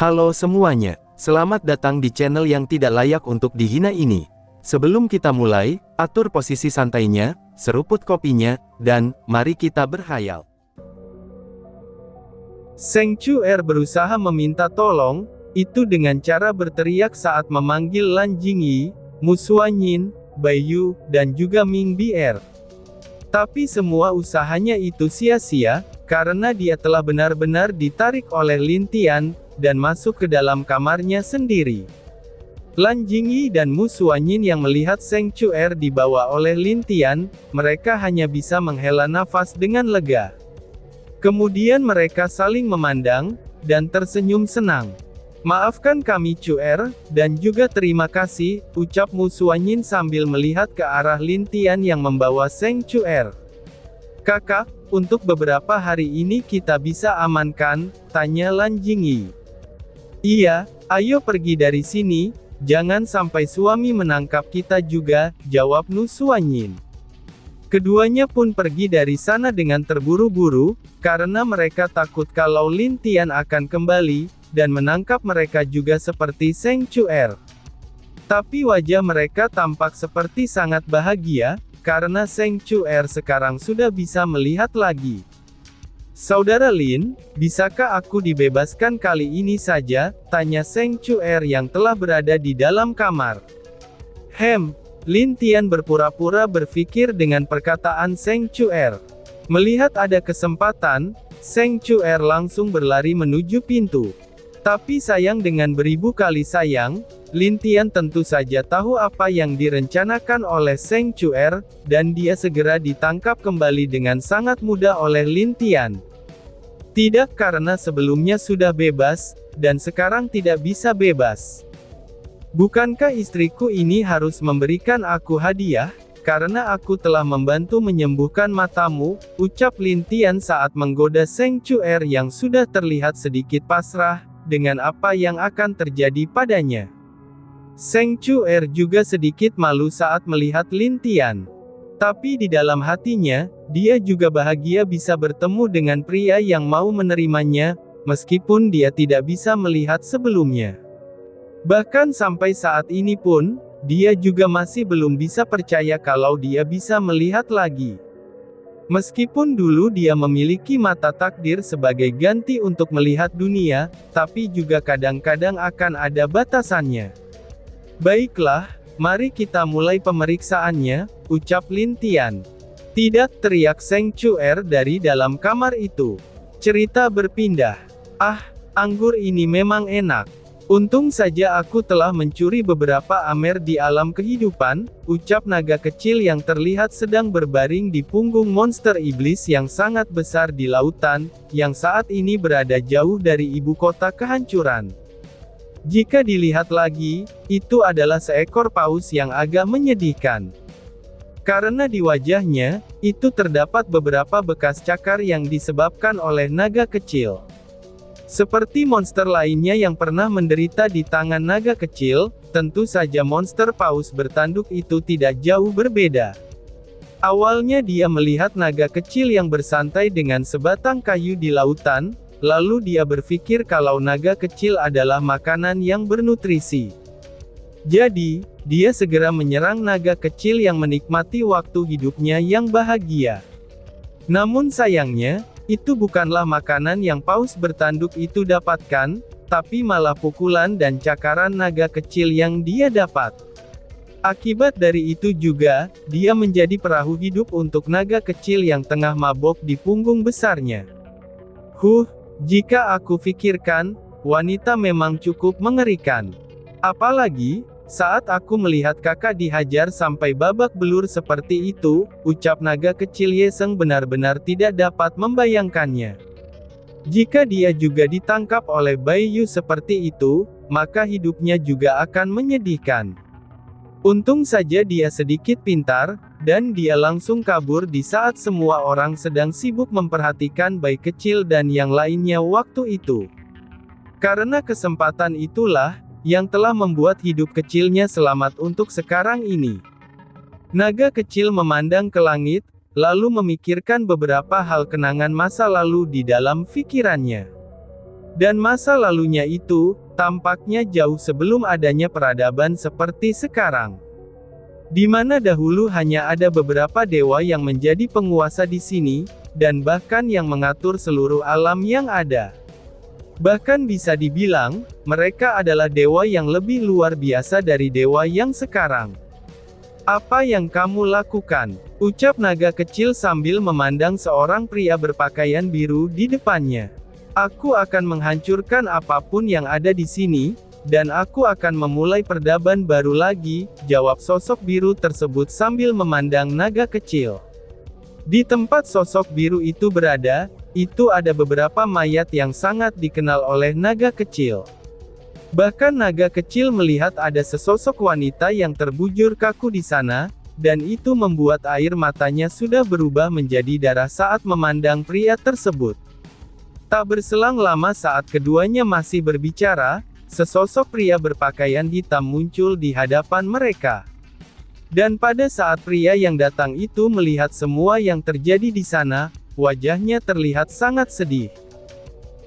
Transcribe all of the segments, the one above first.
Halo semuanya, selamat datang di channel yang tidak layak untuk dihina ini. Sebelum kita mulai, atur posisi santainya, seruput kopinya, dan mari kita berhayal. Seng Chuer berusaha meminta tolong, itu dengan cara berteriak saat memanggil Lan Jingyi, Mu Xuanyin, Bai Yu, dan juga Ming Bier. Tapi semua usahanya itu sia-sia, karena dia telah benar-benar ditarik oleh Lin Tian, dan masuk ke dalam kamarnya sendiri. Lan Jingyi dan Mu Xuanyin yang melihat Seng Chuer dibawa oleh Lin Tian, mereka hanya bisa menghela nafas dengan lega. Kemudian mereka saling memandang, dan tersenyum senang. "Maafkan kami Chuer, dan juga terima kasih," ucap Mu Xuanyin sambil melihat ke arah Lin Tian yang membawa Seng Chuer. "Kakak, untuk beberapa hari ini kita bisa amankan?" tanya Lan Jingyi. "Iya, ayo pergi dari sini, jangan sampai suami menangkap kita juga," jawab Mu Xuanyin. Keduanya pun pergi dari sana dengan terburu-buru, karena mereka takut kalau Lin Tian akan kembali, dan menangkap mereka juga seperti Seng Chuer. Tapi wajah mereka tampak seperti sangat bahagia, karena Seng Chuer sekarang sudah bisa melihat lagi. "Saudara Lin, bisakah aku dibebaskan kali ini saja?" tanya Seng Chuer yang telah berada di dalam kamar. Lin Tian berpura-pura berpikir dengan perkataan Seng Chuer. Melihat ada kesempatan, Seng Chuer langsung berlari menuju pintu. Tapi sayang dengan beribu kali sayang, Lin Tian tentu saja tahu apa yang direncanakan oleh Seng Chuer, dan dia segera ditangkap kembali dengan sangat mudah oleh Lin Tian. Tidak karena sebelumnya sudah bebas, dan sekarang tidak bisa bebas. "Bukankah istriku ini harus memberikan aku hadiah, karena aku telah membantu menyembuhkan matamu," ucap Lin Tian saat menggoda Seng Chuer yang sudah terlihat sedikit pasrah, dengan apa yang akan terjadi padanya. Seng Chuer juga sedikit malu saat melihat Lin Tian. Tapi di dalam hatinya, dia juga bahagia bisa bertemu dengan pria yang mau menerimanya, meskipun dia tidak bisa melihat sebelumnya. Bahkan sampai saat ini pun, dia juga masih belum bisa percaya kalau dia bisa melihat lagi. Meskipun dulu dia memiliki mata takdir sebagai ganti untuk melihat dunia, tapi juga kadang-kadang akan ada batasannya. "Baiklah, mari kita mulai pemeriksaannya," ucap Lin Tian. "Tidak," teriak Seng Chuer dari dalam kamar itu. Cerita berpindah. "Ah, anggur ini memang enak. Untung saja aku telah mencuri beberapa amer di alam kehidupan," ucap naga kecil yang terlihat sedang berbaring di punggung monster iblis yang sangat besar di lautan, yang saat ini berada jauh dari ibu kota kehancuran. Jika dilihat lagi, itu adalah seekor paus yang agak menyedihkan. Karena di wajahnya, itu terdapat beberapa bekas cakar yang disebabkan oleh naga kecil. Seperti monster lainnya yang pernah menderita di tangan naga kecil, tentu saja monster paus bertanduk itu tidak jauh berbeda. Awalnya dia melihat naga kecil yang bersantai dengan sebatang kayu di lautan, lalu dia berpikir kalau naga kecil adalah makanan yang bernutrisi. Jadi, dia segera menyerang naga kecil yang menikmati waktu hidupnya yang bahagia. Namun sayangnya, itu bukanlah makanan yang paus bertanduk itu dapatkan, tapi malah pukulan dan cakaran naga kecil yang dia dapat. Akibat dari itu juga, dia menjadi perahu hidup untuk naga kecil yang tengah mabok di punggung besarnya. Jika aku pikirkan, wanita memang cukup mengerikan. Apalagi, saat aku melihat kakak dihajar sampai babak belur seperti itu, ucap naga kecil Yeseng benar-benar tidak dapat membayangkannya. Jika dia juga ditangkap oleh Bai Yu seperti itu, maka hidupnya juga akan menyedihkan. Untung saja dia sedikit pintar, dan dia langsung kabur di saat semua orang sedang sibuk memperhatikan Bai kecil dan yang lainnya waktu itu. Karena kesempatan itulah, yang telah membuat hidup kecilnya selamat untuk sekarang ini. Naga kecil memandang ke langit, lalu memikirkan beberapa hal kenangan masa lalu di dalam pikirannya. Dan masa lalunya itu, tampaknya jauh sebelum adanya peradaban seperti sekarang. Di mana dahulu hanya ada beberapa dewa yang menjadi penguasa di sini, dan bahkan yang mengatur seluruh alam yang ada. Bahkan bisa dibilang, mereka adalah dewa yang lebih luar biasa dari dewa yang sekarang. Apa yang kamu lakukan? Ucap naga kecil sambil memandang seorang pria berpakaian biru di depannya. Aku akan menghancurkan apapun yang ada di sini, dan aku akan memulai peradaban baru lagi, jawab sosok biru tersebut sambil memandang naga kecil. Di tempat sosok biru itu berada, itu ada beberapa mayat yang sangat dikenal oleh naga kecil. Bahkan naga kecil melihat ada sesosok wanita yang terbujur kaku di sana, dan itu membuat air matanya sudah berubah menjadi darah saat memandang pria tersebut. Tak berselang lama saat keduanya masih berbicara, sesosok pria berpakaian hitam muncul di hadapan mereka. Dan pada saat pria yang datang itu melihat semua yang terjadi di sana, wajahnya terlihat sangat sedih.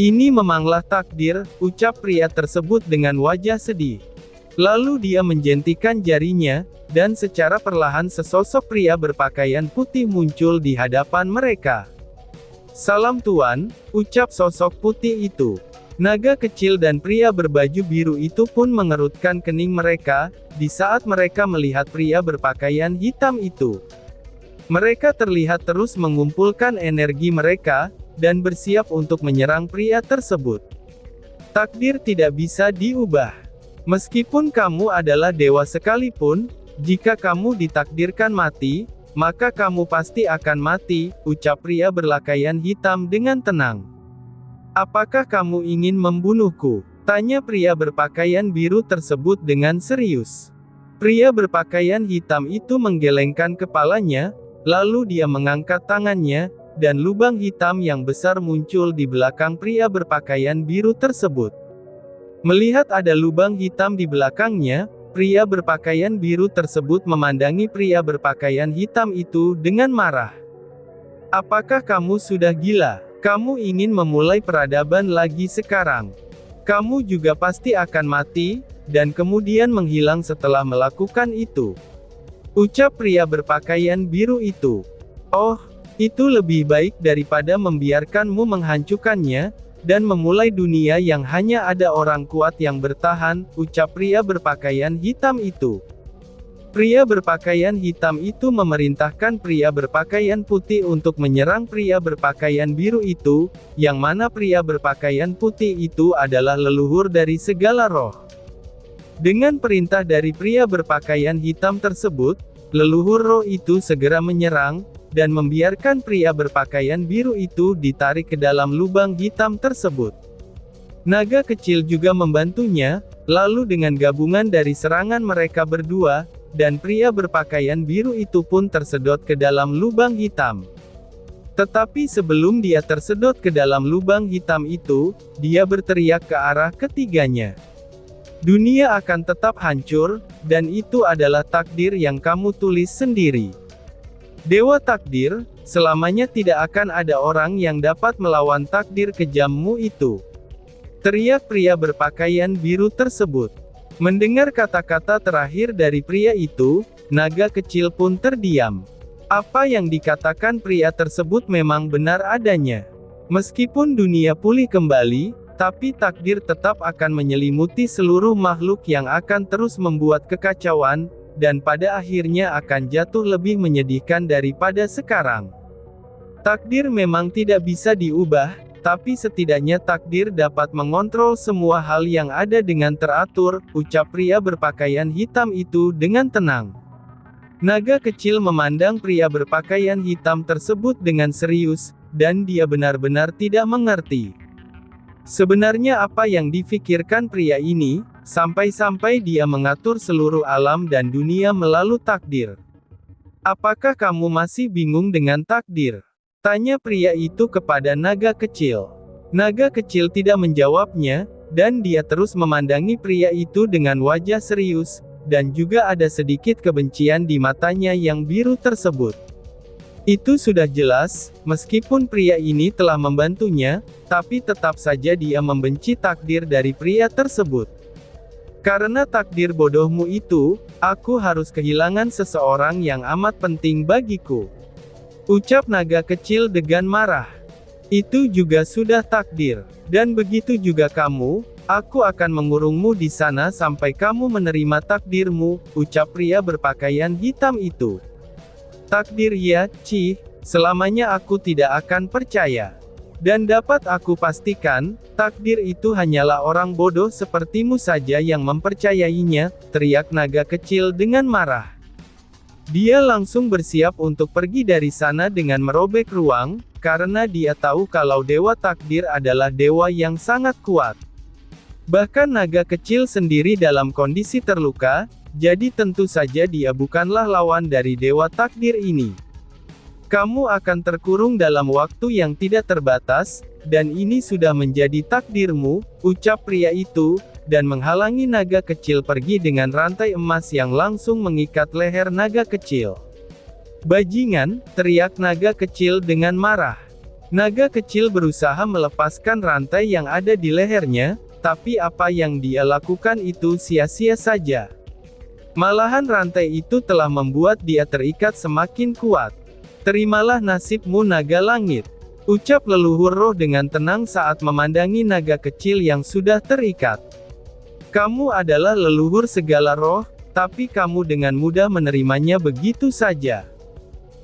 Ini memanglah takdir, ucap pria tersebut dengan wajah sedih. Lalu dia menjentikan jarinya, dan secara perlahan sesosok pria berpakaian putih muncul di hadapan mereka. Salam Tuan, ucap sosok putih itu. Naga kecil dan pria berbaju biru itu pun mengerutkan kening mereka, di saat mereka melihat pria berpakaian hitam itu. Mereka terlihat terus mengumpulkan energi mereka, dan bersiap untuk menyerang pria tersebut. Takdir tidak bisa diubah. Meskipun kamu adalah dewa sekalipun, jika kamu ditakdirkan mati, maka kamu pasti akan mati, ucap pria berpakaian hitam dengan tenang. Apakah kamu ingin membunuhku? Tanya pria berpakaian biru tersebut dengan serius. Pria berpakaian hitam itu menggelengkan kepalanya, lalu dia mengangkat tangannya, dan lubang hitam yang besar muncul di belakang pria berpakaian biru tersebut. Melihat ada lubang hitam di belakangnya, pria berpakaian biru tersebut memandangi pria berpakaian hitam itu dengan marah. Apakah kamu sudah gila? Kamu ingin memulai peradaban lagi sekarang? Kamu juga pasti akan mati, dan kemudian menghilang setelah melakukan itu. Ucap pria berpakaian biru itu. Oh, itu lebih baik daripada membiarkanmu menghancurkannya, dan memulai dunia yang hanya ada orang kuat yang bertahan, ucap pria berpakaian hitam itu. Pria berpakaian hitam itu memerintahkan pria berpakaian putih untuk menyerang pria berpakaian biru itu, yang mana pria berpakaian putih itu adalah leluhur dari segala roh. Dengan perintah dari pria berpakaian hitam tersebut, leluhur roh itu segera menyerang, dan membiarkan pria berpakaian biru itu ditarik ke dalam lubang hitam tersebut. Naga kecil juga membantunya, lalu dengan gabungan dari serangan mereka berdua, dan pria berpakaian biru itu pun tersedot ke dalam lubang hitam. Tetapi sebelum dia tersedot ke dalam lubang hitam itu, dia berteriak ke arah ketiganya. Dunia akan tetap hancur, dan itu adalah takdir yang kamu tulis sendiri. Dewa takdir, selamanya tidak akan ada orang yang dapat melawan takdir kejammu itu. Teriak pria berpakaian biru tersebut. Mendengar kata-kata terakhir dari pria itu, naga kecil pun terdiam. Apa yang dikatakan pria tersebut memang benar adanya. Meskipun dunia pulih kembali, tapi takdir tetap akan menyelimuti seluruh makhluk yang akan terus membuat kekacauan, dan pada akhirnya akan jatuh lebih menyedihkan daripada sekarang. Takdir memang tidak bisa diubah, tapi setidaknya takdir dapat mengontrol semua hal yang ada dengan teratur, ucap pria berpakaian hitam itu dengan tenang. Naga kecil memandang pria berpakaian hitam tersebut dengan serius, dan dia benar-benar tidak mengerti. Sebenarnya apa yang difikirkan pria ini, sampai-sampai dia mengatur seluruh alam dan dunia melalui takdir. Apakah kamu masih bingung dengan takdir? Tanya pria itu kepada naga kecil. Naga kecil tidak menjawabnya, dan dia terus memandangi pria itu dengan wajah serius, dan juga ada sedikit kebencian di matanya yang biru tersebut. Itu sudah jelas, meskipun pria ini telah membantunya, tapi tetap saja dia membenci takdir dari pria tersebut. Karena takdir bodohmu itu, aku harus kehilangan seseorang yang amat penting bagiku. Ucap naga kecil dengan marah. Itu juga sudah takdir. Dan begitu juga kamu, aku akan mengurungmu di sana sampai kamu menerima takdirmu, ucap pria berpakaian hitam itu. Takdir ya, Cih, selamanya aku tidak akan percaya. Dan dapat aku pastikan, takdir itu hanyalah orang bodoh sepertimu saja yang mempercayainya, teriak naga kecil dengan marah. Dia langsung bersiap untuk pergi dari sana dengan merobek ruang, karena dia tahu kalau dewa takdir adalah dewa yang sangat kuat. Bahkan naga kecil sendiri dalam kondisi terluka, jadi tentu saja dia bukanlah lawan dari dewa takdir ini. Kamu akan terkurung dalam waktu yang tidak terbatas, dan ini sudah menjadi takdirmu, ucap pria itu, dan menghalangi naga kecil pergi dengan rantai emas yang langsung mengikat leher naga kecil. Bajingan, teriak naga kecil dengan marah. Naga kecil berusaha melepaskan rantai yang ada di lehernya, tapi apa yang dia lakukan itu sia-sia saja. Malahan rantai itu telah membuat dia terikat semakin kuat. Terimalah nasibmu naga langit, ucap leluhur roh dengan tenang saat memandangi naga kecil yang sudah terikat. Kamu adalah leluhur segala roh, tapi kamu dengan mudah menerimanya begitu saja.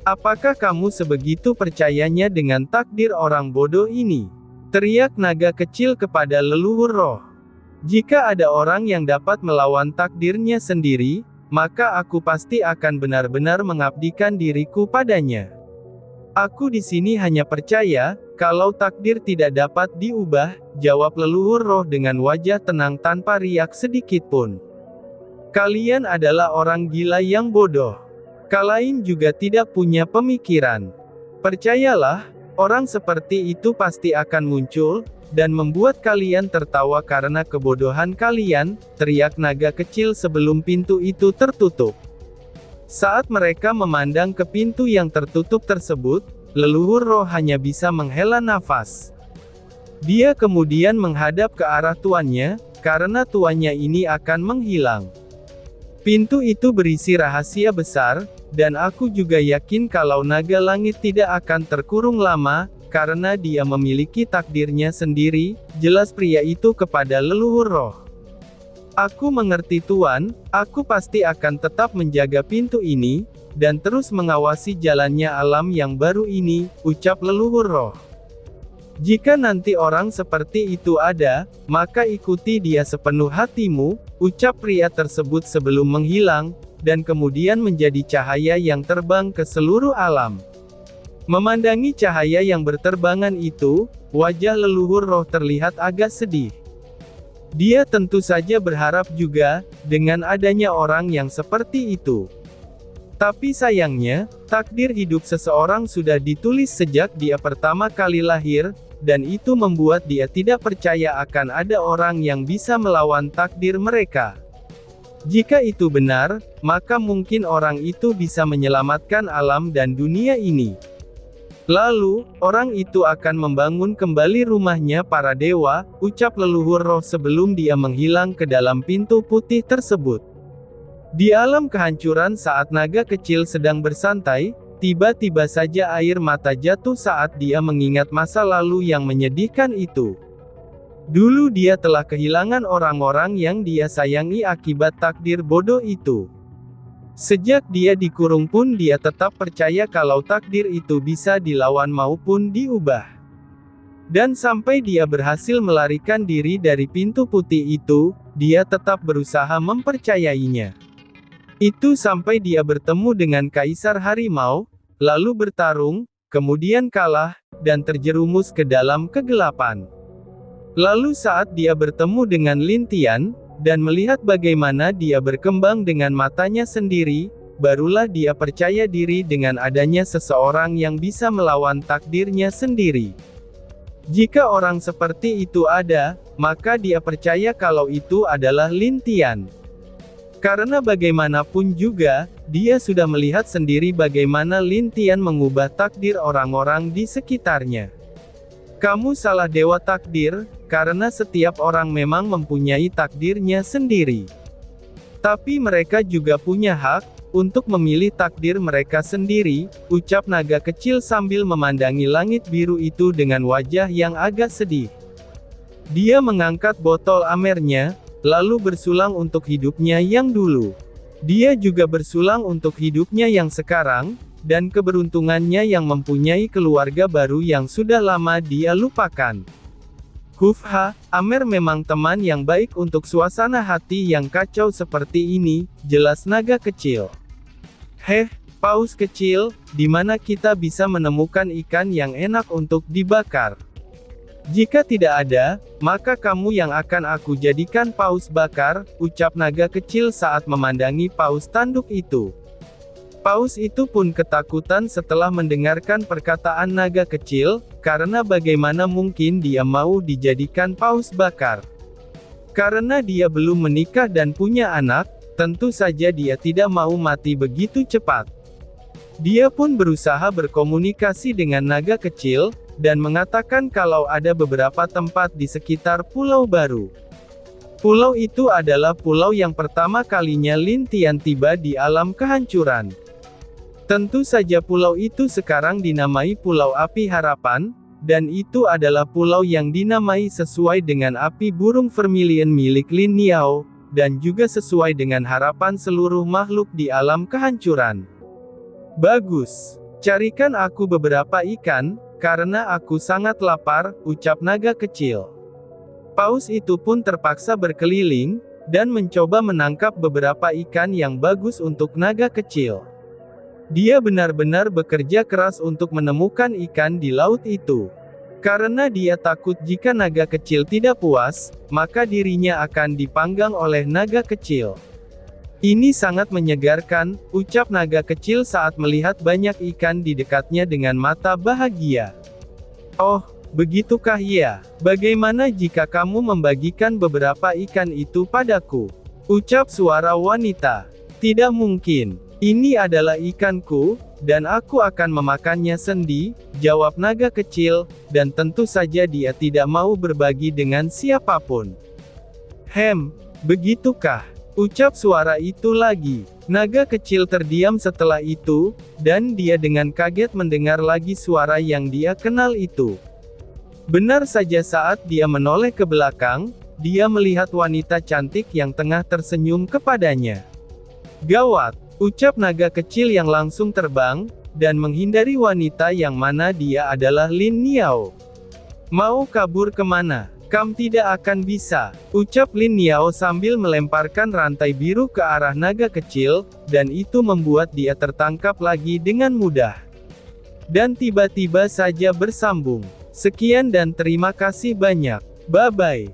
Apakah kamu sebegitu percayanya dengan takdir orang bodoh ini? Teriak naga kecil kepada leluhur roh. Jika ada orang yang dapat melawan takdirnya sendiri, maka aku pasti akan benar-benar mengabdikan diriku padanya. Aku di sini hanya percaya, kalau takdir tidak dapat diubah, jawab leluhur roh dengan wajah tenang tanpa riak sedikit pun. Kalian adalah orang gila yang bodoh. Kalian juga tidak punya pemikiran. Percayalah, orang seperti itu pasti akan muncul, dan membuat kalian tertawa karena kebodohan kalian, teriak naga kecil sebelum pintu itu tertutup. Saat mereka memandang ke pintu yang tertutup tersebut, leluhur roh hanya bisa menghela nafas. Dia kemudian menghadap ke arah tuannya, karena tuannya ini akan menghilang. Pintu itu berisi rahasia besar, dan aku juga yakin kalau naga langit tidak akan terkurung lama, karena dia memiliki takdirnya sendiri, jelas pria itu kepada leluhur roh. Aku mengerti Tuan, aku pasti akan tetap menjaga pintu ini, dan terus mengawasi jalannya alam yang baru ini, ucap leluhur roh. Jika nanti orang seperti itu ada, maka ikuti dia sepenuh hatimu, ucap pria tersebut sebelum menghilang, dan kemudian menjadi cahaya yang terbang ke seluruh alam. Memandangi cahaya yang berterbangan itu, wajah leluhur roh terlihat agak sedih. Dia tentu saja berharap juga, dengan adanya orang yang seperti itu. Tapi sayangnya, takdir hidup seseorang sudah ditulis sejak dia pertama kali lahir, dan itu membuat dia tidak percaya akan ada orang yang bisa melawan takdir mereka. Jika itu benar, maka mungkin orang itu bisa menyelamatkan alam dan dunia ini. Lalu, orang itu akan membangun kembali rumahnya para dewa, ucap leluhur roh sebelum dia menghilang ke dalam pintu putih tersebut. Di alam kehancuran saat naga kecil sedang bersantai, tiba-tiba saja air mata jatuh saat dia mengingat masa lalu yang menyedihkan itu. Dulu dia telah kehilangan orang-orang yang dia sayangi akibat takdir bodoh itu. Sejak dia dikurung pun dia tetap percaya kalau takdir itu bisa dilawan maupun diubah. Dan sampai dia berhasil melarikan diri dari pintu putih itu, dia tetap berusaha mempercayainya. Itu sampai dia bertemu dengan Kaisar Harimau, lalu bertarung, kemudian kalah, dan terjerumus ke dalam kegelapan. Lalu saat dia bertemu dengan Lin Tian, dan melihat bagaimana dia berkembang dengan matanya sendiri, barulah dia percaya diri dengan adanya seseorang yang bisa melawan takdirnya sendiri. Jika orang seperti itu ada, maka dia percaya kalau itu adalah Lin Tian. Karena bagaimanapun juga, dia sudah melihat sendiri bagaimana Lin Tian mengubah takdir orang-orang di sekitarnya. Kamu salah Dewa Takdir, karena setiap orang memang mempunyai takdirnya sendiri. Tapi mereka juga punya hak untuk memilih takdir mereka sendiri, ucap naga kecil sambil memandangi langit biru itu dengan wajah yang agak sedih. Dia mengangkat botol amernya, lalu bersulang untuk hidupnya yang dulu. Dia juga bersulang untuk hidupnya yang sekarang, dan keberuntungannya yang mempunyai keluarga baru yang sudah lama dia lupakan. Hufha, Amer memang teman yang baik untuk suasana hati yang kacau seperti ini, jelas naga kecil. Heh, paus kecil, di mana kita bisa menemukan ikan yang enak untuk dibakar? Jika tidak ada, maka kamu yang akan aku jadikan paus bakar, ucap naga kecil saat memandangi paus tanduk itu. Paus itu pun ketakutan setelah mendengarkan perkataan naga kecil, karena bagaimana mungkin dia mau dijadikan paus bakar. Karena dia belum menikah dan punya anak, tentu saja dia tidak mau mati begitu cepat. Dia pun berusaha berkomunikasi dengan naga kecil, dan mengatakan kalau ada beberapa tempat di sekitar pulau baru. Pulau itu adalah pulau yang pertama kalinya Lin Tian tiba di alam kehancuran. Tentu saja pulau itu sekarang dinamai Pulau Api Harapan, dan itu adalah pulau yang dinamai sesuai dengan api burung vermilion milik Lin Niao, dan juga sesuai dengan harapan seluruh makhluk di alam kehancuran. Bagus. Carikan aku beberapa ikan, karena aku sangat lapar, ucap naga kecil. Paus itu pun terpaksa berkeliling, dan mencoba menangkap beberapa ikan yang bagus untuk naga kecil. Dia benar-benar bekerja keras untuk menemukan ikan di laut itu. Karena dia takut jika naga kecil tidak puas, maka dirinya akan dipanggang oleh naga kecil. Ini sangat menyegarkan, ucap naga kecil saat melihat banyak ikan di dekatnya dengan mata bahagia. Oh, begitukah ya? Bagaimana jika kamu membagikan beberapa ikan itu padaku? Ucap suara wanita. Tidak mungkin. Ini adalah ikanku, dan aku akan memakannya sendiri, jawab naga kecil, dan tentu saja dia tidak mau berbagi dengan siapapun. Begitukah? Ucap suara itu lagi. Naga kecil terdiam setelah itu, dan dia dengan kaget mendengar lagi suara yang dia kenal itu. Benar saja saat dia menoleh ke belakang, dia melihat wanita cantik yang tengah tersenyum kepadanya. Gawat! Ucap naga kecil yang langsung terbang, dan menghindari wanita yang mana dia adalah Lin Niao. Mau kabur kemana? Kamu tidak akan bisa, ucap Lin Niao sambil melemparkan rantai biru ke arah naga kecil, dan itu membuat dia tertangkap lagi dengan mudah. Dan tiba-tiba saja bersambung. Sekian dan terima kasih banyak. Bye-bye.